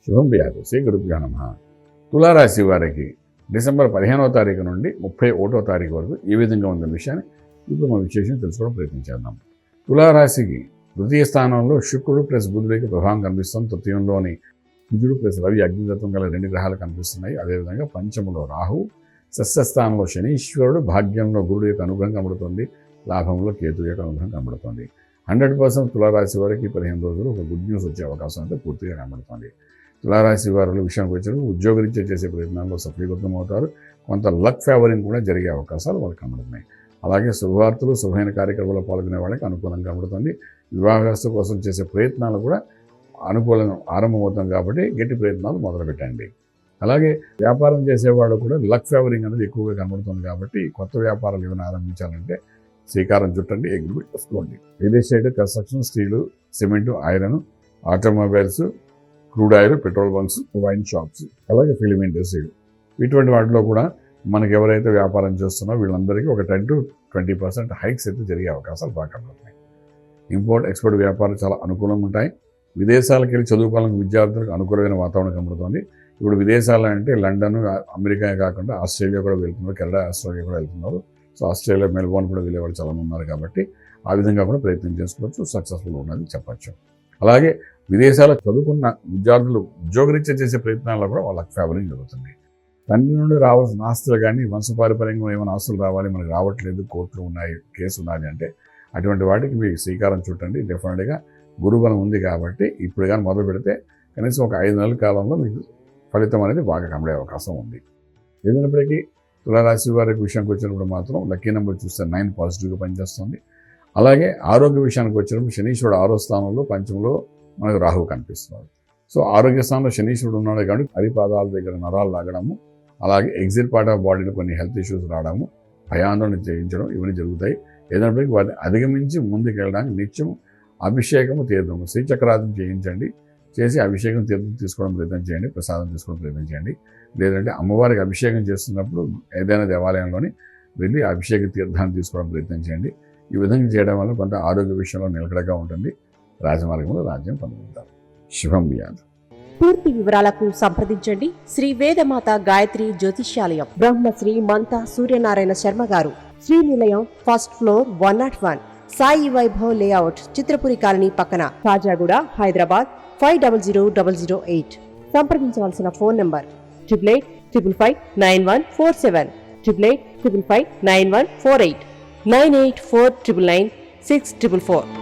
శుభం వ్యాధు శ్రీ గురుభ్యో నమః. తులారాశి వారికి డిసెంబర్ 15వ తారీఖు నుండి 31వ తారీఖు వరకు ఏ విధంగా ఉందన్న విషయాన్ని ఇప్పుడు మనం విశేషం తెలుసుకోవడం ప్రయత్నించేద్దాం. తులారాశికి తృతీయ స్థానంలో శుక్రుడు ప్లస్ బుధుడికి ప్రభావం కనిపిస్తుంది. తృతీయంలోని కుజుడు ప్లస్ రవి అగ్నితత్వం గల 2 గ్రహాలు కనిపిస్తున్నాయి. అదేవిధంగా పంచములో రాహు, సస్యస్థానంలో శనీశ్వరుడు, భాగ్యంలో గురుడు యొక్క అనుగ్రహం కనబడుతుంది. లాభంలో కేతు యొక్క అనుగ్రహం కనబడుతుంది. 100% తులారాశి వారికి 15 రోజులు ఒక గుడ్ న్యూస్ వచ్చే అవకాశం అయితే పూర్తిగా కనబడుతుంది. తులారాశి వారి విషయానికి వచ్చినప్పుడు ఉద్యోగరీత్యా చేసే ప్రయత్నాల్లో సఫలీకృతం అవుతారు. కొంత లక్ ఫేవరింగ్ కూడా జరిగే అవకాశాలు వాళ్ళకి కనబడుతున్నాయి. అలాగే శుభవార్తలు, శుభమైన కార్యక్రమాల్లో పాల్గొనే వాళ్ళకి అనుకూలంగా కనబడుతుంది. వివాహస్తు కోసం చేసే ప్రయత్నాలు కూడా అనుకూలంగా ఆరంభమవుతాం కాబట్టి గట్టి ప్రయత్నాలు మొదలుపెట్టండి. అలాగే వ్యాపారం చేసేవాడు కూడా లక్ ఫేవరింగ్ అనేది ఎక్కువగా కనబడుతుంది కాబట్టి కొత్త వ్యాపారాలు ఏమైనా ఆరంభించాలంటే శ్రీకారం చుట్టండి, ఎగ్రిమెంట్ చేసుకోండి. Real estate, construction, steel, cement, iron, automobiles, crude oil, petrol bunks, wine shops, అలాగే ఫిలిం ఇండస్ట్రీ, ఇటువంటి వాటిలో కూడా మనకి ఎవరైతే వ్యాపారం చేస్తున్నారో వీళ్ళందరికీ ఒక 10 to 20% హైక్స్ అయితే జరిగే అవకాశాలు బాగా కనబడుతున్నాయి. ఇంపోర్ట్ ఎక్స్పోర్ట్ వ్యాపారాలు చాలా అనుకూలంగా ఉంటాయి. విదేశాలకు వెళ్ళి చదువుకోవాలని విద్యార్థులకు అనుకూలమైన వాతావరణం కనబడుతుంది. ఇప్పుడు విదేశాలు అంటే లండన్, అమెరికా కాకుండా ఆస్ట్రేలియా కూడా వెళ్తున్నారు, కెనడా, ఆస్ట్రేలియా కూడా వెళ్తున్నారు. సో ఆస్ట్రేలియా, మెల్బోర్న్ కూడా వెళ్ళేవాళ్ళు చాలామంది ఉన్నారు కాబట్టి ఆ విధంగా కూడా ప్రయత్నం చేసుకోవచ్చు. సక్సెస్ఫుల్ ఉన్నది చెప్పచ్చు. అలాగే విదేశాల్లో చదువుకున్న విద్యార్థులు ఉద్యోగరీత్యా చేసే ప్రయత్నాల్లో కూడా వాళ్ళకి ఫేవరింగ్ జరుగుతుంది. తండ్రి నుండి రావాల్సిన ఆస్తులు కానీ వంశపారంపర్యంగా ఏమైనా ఆస్తులు రావాలి, మనకు రావట్లేదు, కోర్టులు ఉన్నాయి, కేసు ఉన్నది అంటే అటువంటి వాటికి మీకు శ్రీకారం చుట్టండి. డెఫినెట్గా గురుబలం ఉంది కాబట్టి ఇప్పుడు కానీ మొదలు పెడితే కనీసం ఒక 5 నెలల కాలంలో మీకు ఫలితం అనేది బాగా కనబడే అవకాశం ఉంది. ఏదైనప్పటికీ తులారాశి వారికి విషయానికి వచ్చినప్పుడు మాత్రం లక్కీ నెంబర్ చూస్తే 9 పాజిటివ్గా పనిచేస్తుంది. అలాగే ఆరోగ్య విషయానికి వచ్చినప్పుడు శనీశ్వరుడు 6వ స్థానంలో, పంచంలో మనకు రాహువు కనిపిస్తున్నారు. సో ఆరోగ్య స్థానంలో శనీశ్వరుడు ఉన్నాడు కాబట్టి అరిపాదాల దగ్గర నరాలు లాగడము, అలాగే ఎగ్జిట్ పార్ట్ ఆఫ్ బాడీలో కొన్ని హెల్త్ ఇష్యూస్ రావడము, భయాందోళన చేయించడం ఇవన్నీ జరుగుతాయి. ఏదైనప్పటికీ వాటిని అధిగమించి ముందుకు వెళ్ళడానికి నిత్యం అభిషేకము, తీర్థము, శ్రీచక్రార్థం చేయించండి. చేసి అభిషేకం తీర్థం తీసుకోవడం ప్రయత్నం చేయండి, ప్రసాదం తీసుకోవడం ప్రయత్నం చేయండి. లేదంటే అమ్మవారికి అభిషేకం చేస్తున్నప్పుడు ఏదైనా దేవాలయంలోని వెళ్ళి అభిషేక తీర్థాన్ని తీసుకోవడం ప్రయత్నం చేయండి. ఈ విధంగా చేయడం వల్ల కొంత ఆరోగ్య విషయంలో నిలకడగా ఉంటుంది. రాజమార్గంలో రాజ్యం పొందుతారు. శుభం వ్యాధు. పూర్తి వివరాలకు సంప్రదించండి శ్రీ వేదమాత గాయత్రి జ్యోతిష్యాలయం, బ్రహ్మశ్రీ మంతా సూర్యనారాయణ శర్మ గారు, Srinilayam, first floor, 101, Sai Vaibhav layout, Chitrapuri colony పక్కన, కాజాగూడ, హైదరాబాద్ 500008. సంప్రదించవలసిన ఫోన్ నంబర్ 8855559147, 8855559148, 9849996644.